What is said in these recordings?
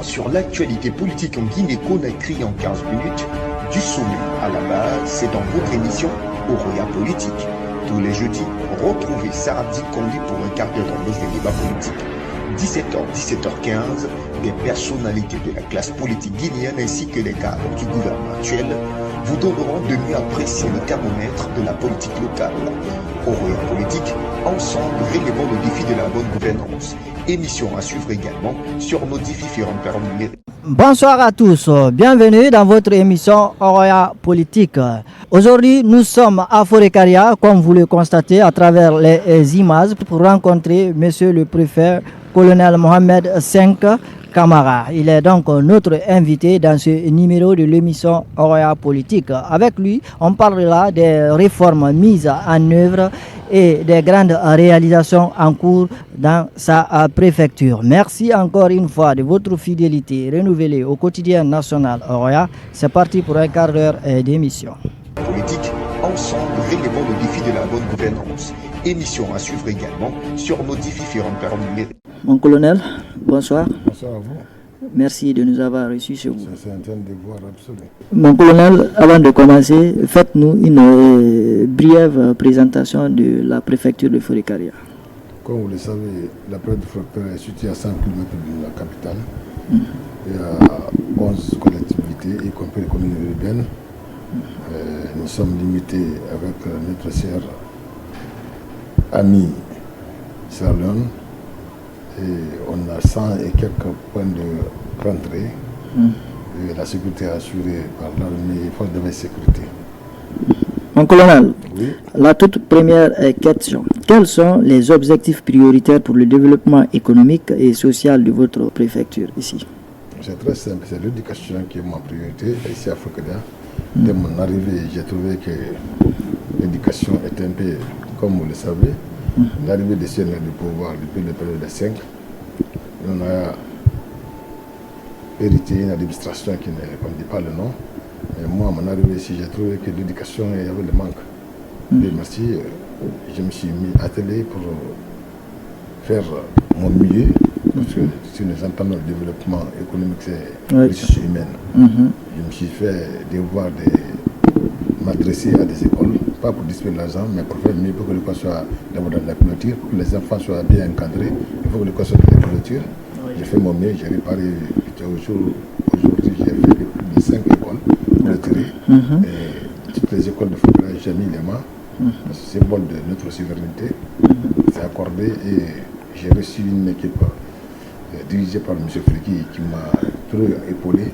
Sur l'actualité politique en Guinée-Conakry en 15 minutes, du sommet à la base, c'est dans votre émission Oroya Politique. Tous les jeudis, retrouvez Sardi Kondi pour un quart d'heure dans nos débats politiques. 17h, 17h15, des personnalités de la classe politique guinéenne ainsi que les cadres du gouvernement actuel vous donneront de mieux apprécier le thermomètre de la politique locale. Oroya Politique, ensemble relevons le défi de la bonne gouvernance. Émission à suivre également sur nos différentes plateformes numériques. Bonsoir à tous, bienvenue dans votre émission Oroya Politique. Aujourd'hui, nous sommes à Forécaria, comme vous le constatez à travers les images, pour rencontrer monsieur le préfet, colonel Mohamed V Camara. Il est donc notre invité dans ce numéro de l'émission Oroya Politique. Avec lui, on parlera des réformes mises en œuvre et des grandes réalisations en cours dans sa préfecture. Merci encore une fois de votre fidélité renouvelée au quotidien national Oroya. C'est parti pour un quart d'heure d'émission. Politique, ensemble relevons le défi de la bonne gouvernance. Émission à suivre également sur nos différentes plateformes numériques. Mon colonel, bonsoir. Bonsoir à vous. Merci de nous avoir reçus chez vous. C'est un devoir absolu. Mon colonel, avant de commencer, faites-nous une brève présentation de la préfecture de Forécaria. Comme vous le savez, la préfecture est située à 100 km de la capitale. Il y a 11 collectivités, y compris les communes urbaines. Nous sommes limités avec notre cher ami Sierra Leone. Et on a 100 et quelques points de rentrée. Et la sécurité est assurée par l'armée et les forces de sécurité. Mon colonel, Oui. la toute première question. Quels sont les objectifs prioritaires pour le développement économique et social de votre préfecture ici? C'est très simple, c'est l'éducation qui est ma priorité ici à Forécaria. Dès mon arrivée, j'ai trouvé que l'éducation est un peu, comme vous le savez, l'arrivée des siens du pouvoir depuis le période des 5, on a hérité une administration qui ne dit pas le nom. Et moi, à mon arrivée ici, j'ai trouvé que l'éducation, il y avait le manque. Et merci, je me suis mis attelé pour faire mon mieux, parce que si nous entendons le développement économique, c'est la richesse humaine. Je me suis fait devoir de m'adresser à des écoles, pas pour distribuer l'argent, mais pour faire mieux, pour que l'école soit d'abord dans la clôture, pour que les enfants soient bien encadrés, il faut que l'école soit dans la clôture. J'ai fait mon mieux, j'ai réparé, aujourd'hui j'ai fait plus de 5 écoles clôturées, et toutes les écoles de Forécaria, j'ai mis les mains, c'est symbole de notre souveraineté, c'est accordé, et j'ai reçu une équipe dirigée par M. Friki qui m'a trop épaulé.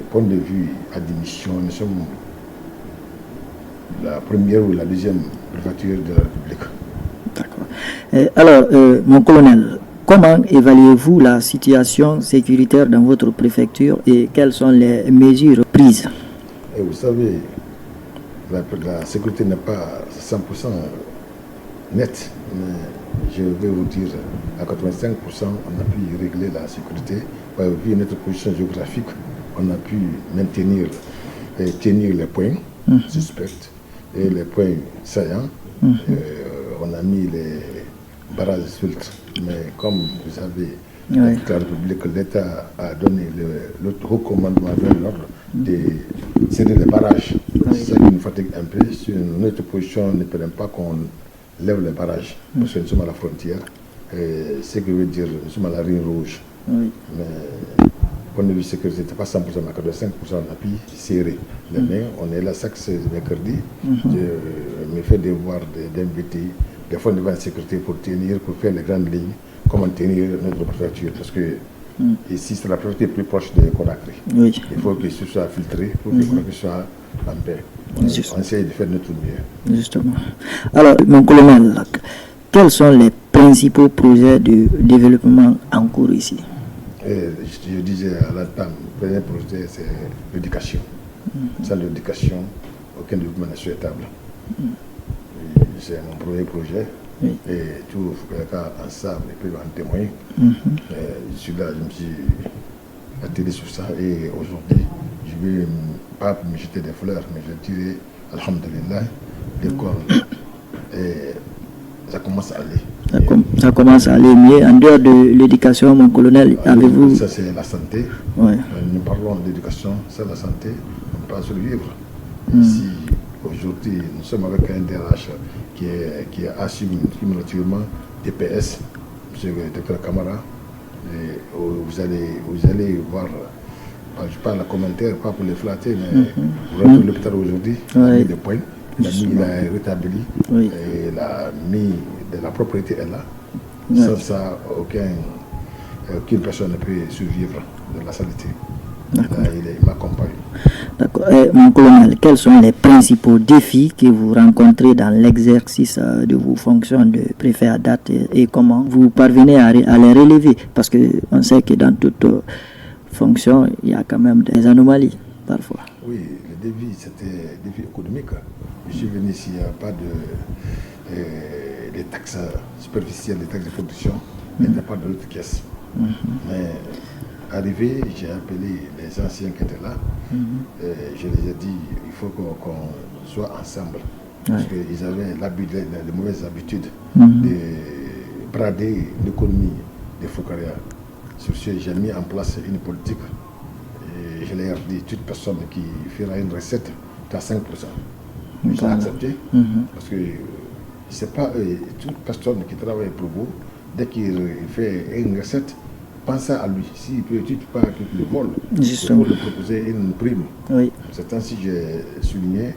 Point de vue admission, nous sommes la première ou la deuxième préfecture de la République. D'accord. Alors, mon colonel, comment évaluez-vous la situation sécuritaire dans votre préfecture et quelles sont les mesures prises? Et vous savez, la sécurité n'est pas 100% nette, mais je vais vous dire, à 85%, on a pu régler la sécurité. Vu notre position géographique, on a pu maintenir et tenir les points suspects et les points saillants. On a mis les barrages filtres. Mais comme vous savez, la République, l'État a donné le haut commandement vers l'ordre de serrer les barrages. C'est ça qui nous fatigue un peu. Sur notre position ne permet pas qu'on lève les barrages, parce que nous sommes à la frontière. Et ce que veut dire, nous sommes à la ligne rouge. Mais point de vue sécurité, ce n'est pas 100%, mais 85% on appuie serré. Les mains, on est là chaque mercredi. Je me fais devoir d'inviter des fonds de sécurité pour tenir, pour faire les grandes lignes, comment tenir notre préfecture. Parce que ici, c'est la préfecture plus proche de Conakry. Il faut que ce soit filtré, pour que Conakry soit en paix. On essaie de faire notre mieux. Justement. Alors, mon colonel, quels sont les principaux projets de développement en cours ici? Je disais à l'entame, le premier projet, c'est l'éducation. Sans l'éducation, aucun développement n'est souhaitable. C'est mon premier projet. Et tout le cas ensemble, ils peuvent en témoigner. Je suis là, je me suis attelé sur ça. Et aujourd'hui, je ne vais pas me jeter des fleurs, mais je dirais, alhamdulillah, l'école, ça commence à aller. Ça commence à aller mieux. En dehors de l'éducation, mon colonel, avez-vous... Ça, c'est la santé. Ouais. Nous parlons de l'éducation, c'est la santé. On peut pas survivre. Ici, aujourd'hui, nous sommes avec un DRH qui assume cumulativement DPS, M. le Dr Camara. Et vous allez voir, je parle en commentaire, pas pour les flatter, mais vous rentrez l'hôpital aujourd'hui, il a mis des points, il a rétabli, et il a mis de la propriété est là. Sans ça, aucune personne ne peut survivre de la santé. Il m'accompagne. D'accord. Mon colonel, quels sont les principaux défis que vous rencontrez dans l'exercice de vos fonctions de préfet à date et comment vous parvenez à les relever? Parce qu'on sait que dans toute fonction, il y a quand même des anomalies parfois. Oui, le défi, c'était un défi économique. Je suis venu ici, il n'y a pas de taxes superficielles, des taxes de production, il n'y a pas de l'autre caisse. Mais arrivé, j'ai appelé les anciens qui étaient là. Je les ai dit, il faut qu'on soit ensemble. Parce qu'ils avaient les mauvaises habitudes de brader l'économie des Foucaria. Sur ce, j'ai mis en place une politique. Et je leur ai dit, toute personne qui fera une recette, tu as 5%. J'ai accepté. Parce que c'est pas toute personne qui travaille pour vous, dès qu'il fait une recette, pensez à lui. S'il peut, tu peux pas qu'il le vole. Il faut lui proposer une prime. Oui. C'est ainsi que j'ai souligné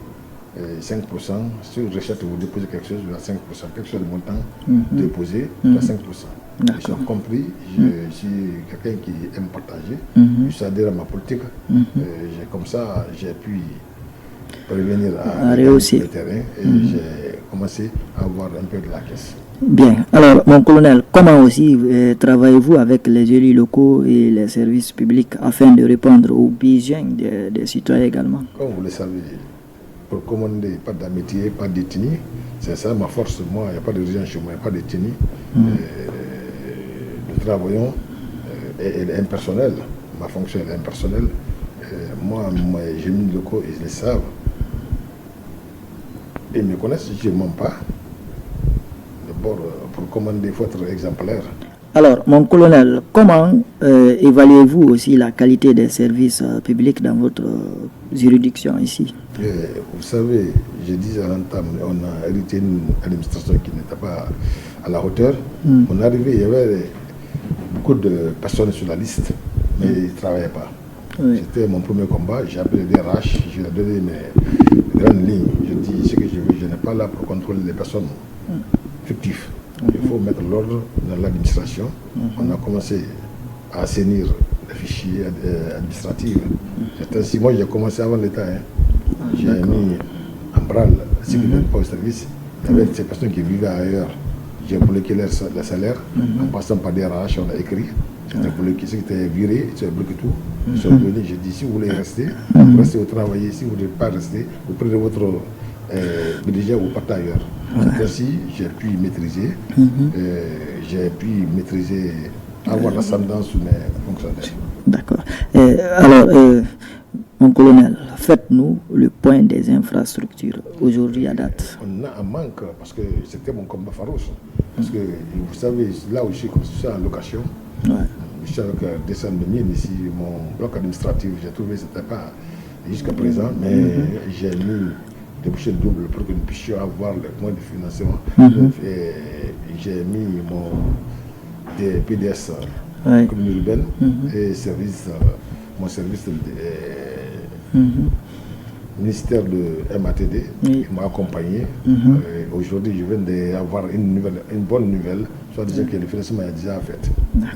5%. Sur recette, vous déposez quelque chose, vous avez 5%. Quelque chose de montant déposé, vous avez 5%. J'ai compris, je suis quelqu'un qui aime partager. Je suis adhérent à ma politique. Comme ça, j'ai pu prévenir à réussir le terrain et j'ai commencé à avoir un peu de la caisse. Bien. Alors, mon colonel, comment aussi travaillez-vous avec les élus locaux et les services publics afin de répondre aux besoins des citoyens également? Comme vous le savez, pour commander, pas d'amitié, pas de détenu, c'est ça ma force. Moi, il n'y a pas de gens chez moi, il n'y a pas de détenu. Nous travaillons, elle est impersonnelle. Ma fonction est impersonnelle. Moi, j'ai mis locaux, ils le savent. Ils me connaissent, je ne mens pas. D'abord, pour commander, il faut être exemplaire. Alors, mon colonel, comment évaluez-vous aussi la qualité des services publics dans votre juridiction ici? Vous savez, je disais à l'entame, on a hérité une administration qui n'était pas à la hauteur. On est arrivé, il y avait beaucoup de personnes sur la liste, mais ils ne travaillaient pas. C'était mon premier combat, j'ai appelé des RH, je leur ai donné mes grandes lignes. Je dis ce que je veux, je n'ai pas là pour contrôler les personnes fictives. Il faut mettre l'ordre dans l'administration. On a commencé à assainir les fichiers administratifs. C'est ainsi, moi j'ai commencé avant l'État. J'ai mis en branle la sécurité au service. Il y avait ces personnes qui vivaient ailleurs. J'ai bloqué les salaires. En passant par des RH, on a écrit. C'était bloqué, ceux qui étaient virés, ils ont bloqué tout. Ils sont venus, j'ai dit, si vous voulez rester, vous restez au travail. Si vous ne voulez pas rester, vous prenez votre budget ou vous partez ailleurs. C'est ainsi j'ai pu maîtriser, avoir l'ascendance sur mes fonctionnaires. D'accord. Alors, mon colonel, faites-nous le point des infrastructures aujourd'hui à date. On a un manque parce que c'était mon combat farouche. Parce que vous savez, là où je suis en location, je suis avec descendre de mine ici, mon bloc administratif, j'ai trouvé que ce n'était pas jusqu'à présent, mais j'ai mis des bouchées doubles pour que nous puissions avoir les moyens de financement. J'ai mis des PDS commune urbaine et mon service ministère de MATD qui m'a accompagné. Aujourd'hui, je viens d'avoir une bonne nouvelle, soit disant que le financement est déjà fait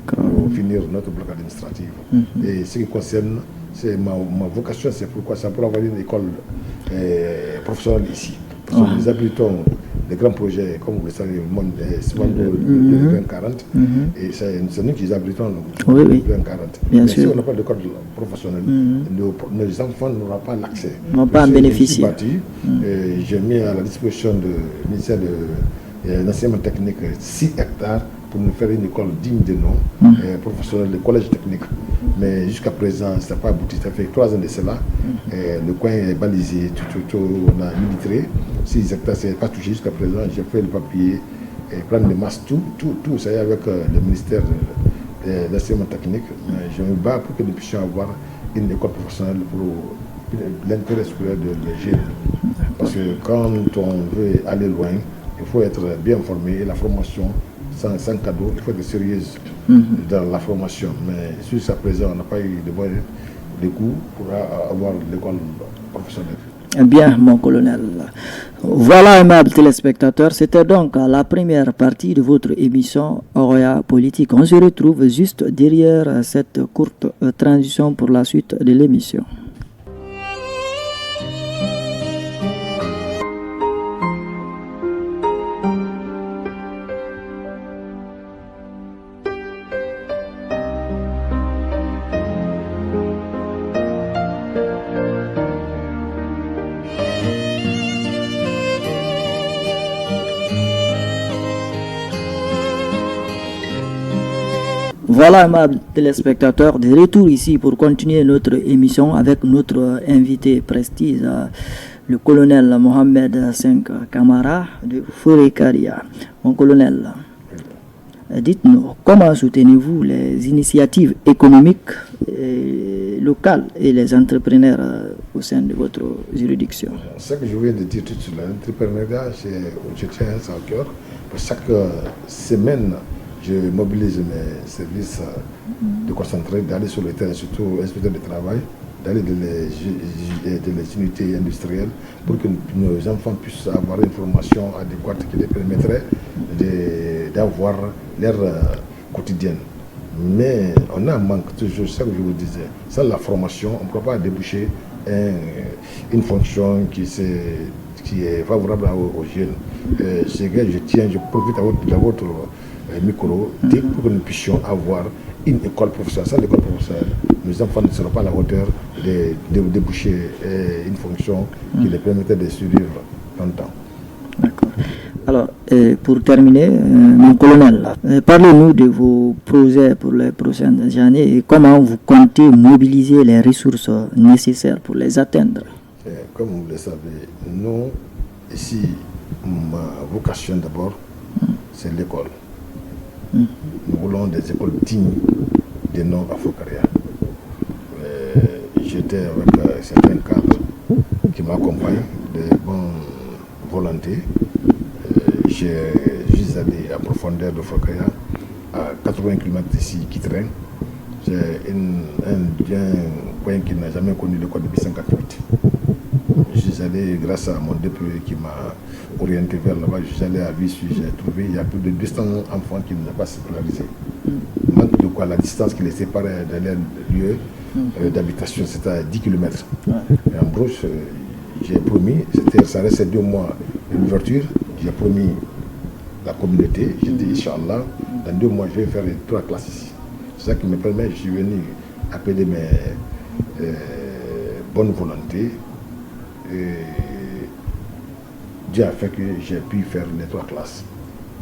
pour finir notre bloc administratif. Et ce qui concerne, c'est ma vocation, c'est pourquoi ça pour avoir une école professionnelle ici. Parce que nous habitons des grands projets, comme vous le savez, le monde est de 2040, et c'est nous qui habitons le 2040. Mais si on n'a pas d'école professionnelle, nos enfants n'auront pas l'accès. Ils n'ont pas à bénéficier. J'ai mis à la disposition du ministère de l'enseignement technique 6 hectares pour nous faire une école digne de nom, professionnelle, le collège technique. Mais jusqu'à présent, ça n'a pas abouti. Ça fait 3 ans de cela. Le coin est balisé, on a milité. 6 hectares, ce n'est pas touché jusqu'à présent. J'ai fait le papier et prendre des masses, tout, ça y est avec le ministère de l'enseignement technique. Mais je me bats pour que nous puissions avoir une école professionnelle pour l'intérêt supérieur de jeunes. Parce que quand on veut aller loin, il faut être bien formé et la formation sans cadeau, il faut être sérieuse dans la formation. Mais jusqu'à présent, on n'a pas eu de coûts pour avoir l'école professionnelle. Bien, mon colonel. Voilà, aimables téléspectateurs, c'était donc la première partie de votre émission Oroya Politique. On se retrouve juste derrière cette courte transition pour la suite de l'émission. Voilà, aimables téléspectateurs, de retour ici pour continuer notre émission avec notre invité prestige, le colonel Mohamed 5 Kamara de Fourekaria. Mon colonel, dites-nous, comment soutenez-vous les initiatives économiques locales et les entrepreneurs au sein de votre juridiction? Ce que je viens de dire tout de suite, l'entrepreneuriat, je tiens ça au cœur. Pour chaque semaine, je mobilise mes services de concentrer, d'aller sur le terrain, surtout inspecteurs de travail, d'aller dans les unités industrielles pour que nos enfants puissent avoir une formation adéquate qui les permettrait d'avoir leur quotidienne. Mais on a un manque toujours, c'est ce que je vous disais. Sans la formation, on ne peut pas déboucher une fonction qui est favorable aux jeunes. Je profite de votre micro pour que nous puissions avoir une école professionnelle. Sans l'école professionnelle, nos enfants ne seront pas à la hauteur de déboucher une fonction qui les permettait de survivre longtemps. D'accord. Alors, pour terminer, mon colonel, parlez-nous de vos projets pour les prochaines années et comment vous comptez mobiliser les ressources nécessaires pour les atteindre. Comme vous le savez, nous, ici, ma vocation d'abord, c'est l'école. Nous voulons des écoles dignes des noms à Fourekaria. J'étais avec certains cadres qui m'accompagnent, de bonnes volontés. J'ai juste allé à profondeur de Fourekaria, à 80 km d'ici, qui traîne. J'ai un point qui n'a jamais connu le code de 148. Je suis allé, grâce à mon député qui m'a orienté vers là-bas, je suis allé à Vissu, j'ai trouvé, il y a plus de 200 enfants qui ne sont pas scolarisés. Manque de quoi, la distance qui les séparait de leur lieu d'habitation, c'était à 10 km. Et en Brousse, j'ai promis, ça restait 2 mois d'ouverture, j'ai promis la communauté, j'ai dit, Inch'Allah, dans 2 mois, je vais faire 3 classes ici. C'est ça qui me permet, je suis venu appeler mes bonnes volontés. Et Dieu a fait que j'ai pu faire les 3 classes.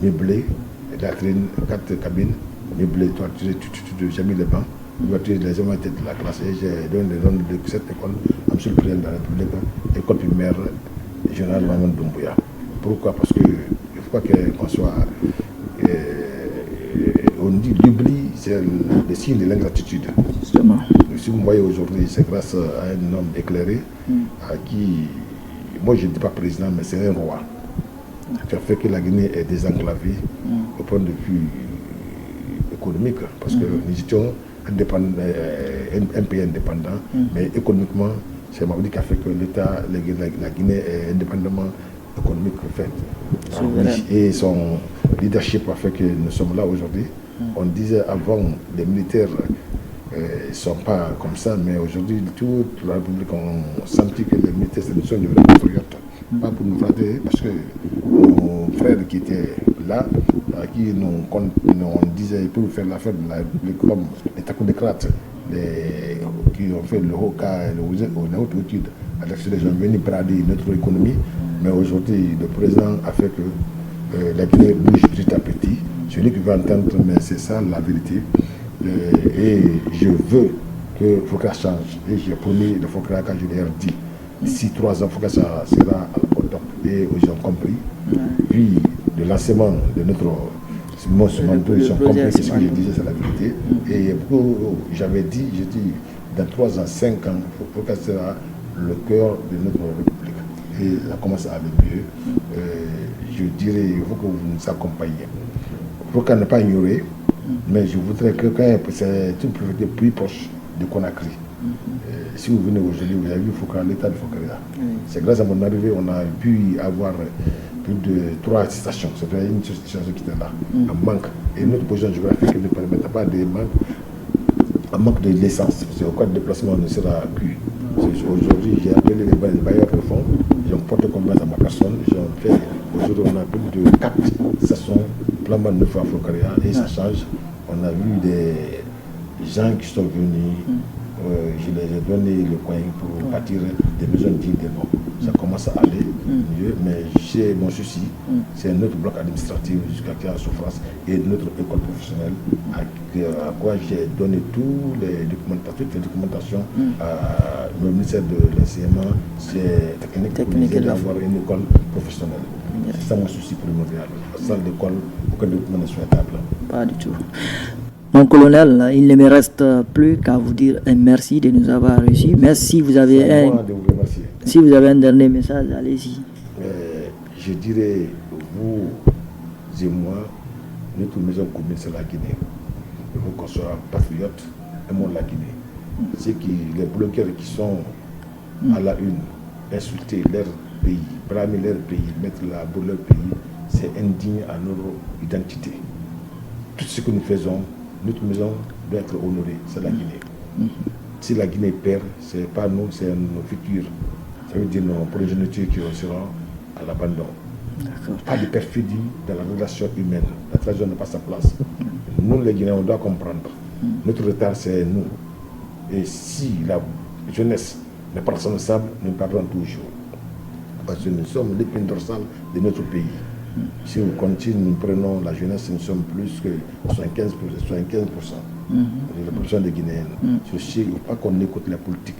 Meublé, latrine, 4 cabines, meublé, toiture, j'ai mis les bancs, les hommes étaient de la classe et j'ai donné le nom de cette école à M. le Président de la République, école primaire générale Maman Doumbouya. Pourquoi? Parce qu'il ne faut pas qu'on soit. On dit l'oubli, c'est le signe de l'ingratitude. Justement. Si vous me voyez aujourd'hui, c'est grâce à un homme éclairé à qui, moi je ne dis pas président, mais c'est un roi, qui a fait que la Guinée est désenclavée au point de vue économique, parce que nous étions un pays indépendant, mais économiquement, c'est Mabdi qui a fait que l'État, la Guinée est indépendamment économique fait. Et son leadership a fait que nous sommes là aujourd'hui. On disait avant, les militaires ne sont pas comme ça, mais aujourd'hui, toute la République a senti que les militaires sont de vrais patriotes. Pas pour nous flatter, parce que nos frères qui étaient là, à qui on disait pour faire l'affaire de la République, comme les tacodécrates, qui ont fait le haut cas, la haute étude à l'extérieur, ils ont venu brader notre économie. Mais aujourd'hui, le président a fait que la Guinée bouge petit à petit. Celui qui veut entendre, mais c'est ça la vérité. Et je veux que Fourekaria change. Et j'ai promis de Fourekaria quand je leur ai dit, d'ici 3 ans, Fourekaria sera à la top. Et ils ont compris. Puis de lancement de notre manteau, ils sont compris, c'est ce que je disais, c'est la vérité. Et j'avais dit, dans 3 ans, 5 ans, il faut que ce soit le cœur de notre République. Et ça commence à aller mieux. Je dirais, il faut que vous nous accompagniez. Il faut qu'on ne pas ignorer, mais je voudrais que c'est une priorité plus proche de Conakry. Si vous venez aujourd'hui, vous avez vu l'état de Fokaria. C'est grâce à mon arrivée, on a pu avoir plus de 3 stations. C'était une station qui était là, en manque. Et notre position géographique ne permettait pas de manque de l'essence. C'est au cas de déplacement, on ne sera plus. Aujourd'hui, j'ai appelé les bailleurs de fonds, ils ont porté confiance à ma personne. Aujourd'hui, on a plus de 4 stations flambant neuf à Fokaria et ça change. On a vu des gens qui sont venus. Je les ai donné le coin pour bâtir des maisons dignes de nom. Ça commence à aller mieux, mais j'ai mon souci, c'est notre bloc administratif jusqu'à qui a souffrance et notre école professionnelle à quoi j'ai donné toutes les documentations au ministère de l'enseignement, c'est technique d'avoir une école professionnelle. C'est ça mon souci primordial. La salle d'école, aucun document ne soit étable. Pas du tout. Mon colonel, il ne me reste plus qu'à vous dire un merci de nous avoir reçus. Mais si vous avez un dernier message, allez-y. Je dirais, vous et moi, notre maison commune, c'est la Guinée. Il faut qu'on soit patriotes, aimons la Guinée. C'est que les bloqueurs qui sont à la une, insulter leur pays, bramer leur pays, mettre la boule leur pays, c'est indigne à notre identité. Tout ce que nous faisons, notre maison doit être honorée, c'est la Guinée. Si la Guinée perd, ce n'est pas nous, c'est nos futurs. Ça veut dire nos progénitures qui seront à l'abandon. Pas de perfidie dans la relation humaine. La trahison n'a pas sa place. Nous, les Guinéens, on doit comprendre. Notre retard, c'est nous. Et si la jeunesse n'est pas responsable, nous perdrons toujours. Parce que nous sommes l'épine dorsale de notre pays. Si on continue, nous prenons la jeunesse, nous sommes plus que 75%. La population des Guinéens. Ceci, il ne faut pas qu'on écoute la politique.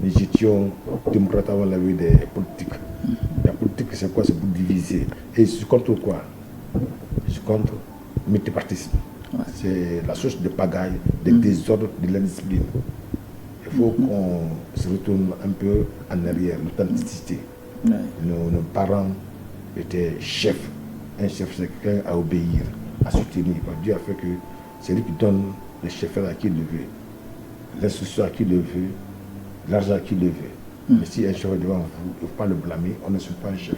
Nous étions démocrates avant la vie des politiques. La politique, c'est quoi? C'est pour diviser. Et c'est contre quoi? C'est contre le multipartisme. C'est la source de pagaille, de désordre, de l'indiscipline. Il faut qu'on se retourne un peu en arrière, l'authenticité. Nos parents étaient chefs. Un chef, c'est quelqu'un à obéir, à soutenir. Dieu a fait que c'est lui qui donne le chef à qui il le veut, l'instruction à qui il le veut, l'argent à qui il le veut. Mais si un chef est devant vous, il ne faut pas le blâmer, on ne suit pas un chef.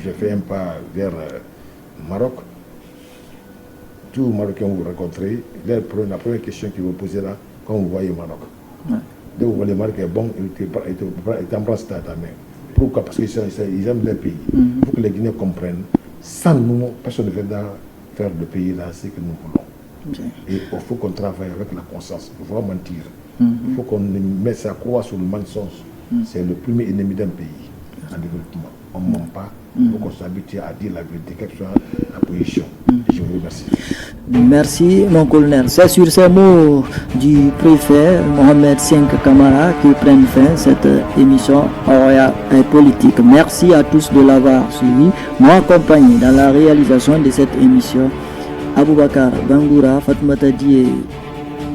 J'ai fait un pas vers le Maroc. Tous les Marocains que vous rencontrez, la première question qu'ils vous posez là, quand vous voyez le Maroc. Dès que vous voyez le Maroc est bon, il t'embrasse ta main. Pourquoi? Parce qu'ils aiment leur pays. Il faut que les Guinéens comprennent. Sans nous, personne ne viendra faire le pays là, ce que nous voulons. Et il faut qu'on travaille avec la conscience. Il faut pas mentir. Il faut qu'on mette sa croix sur le mensonge. C'est le premier ennemi d'un pays en développement. On ne ment pas. Il faut qu'on s'habitue à dire la vérité, quelle que soit la position. Je vous remercie. Merci, mon colonel. C'est sur ces mots du préfet Mohamed Cinq Camara qui prennent fin cette émission Oroya et politique. Merci à tous de l'avoir suivi. Moi accompagné dans la réalisation de cette émission, Aboubakar Bangoura, Fatmata Dié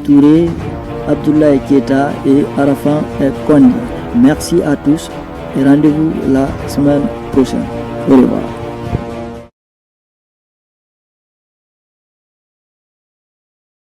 Touré, Abdoulaye Keita et Arafan Kondi. Merci à tous et rendez-vous la semaine prochaine. Au revoir.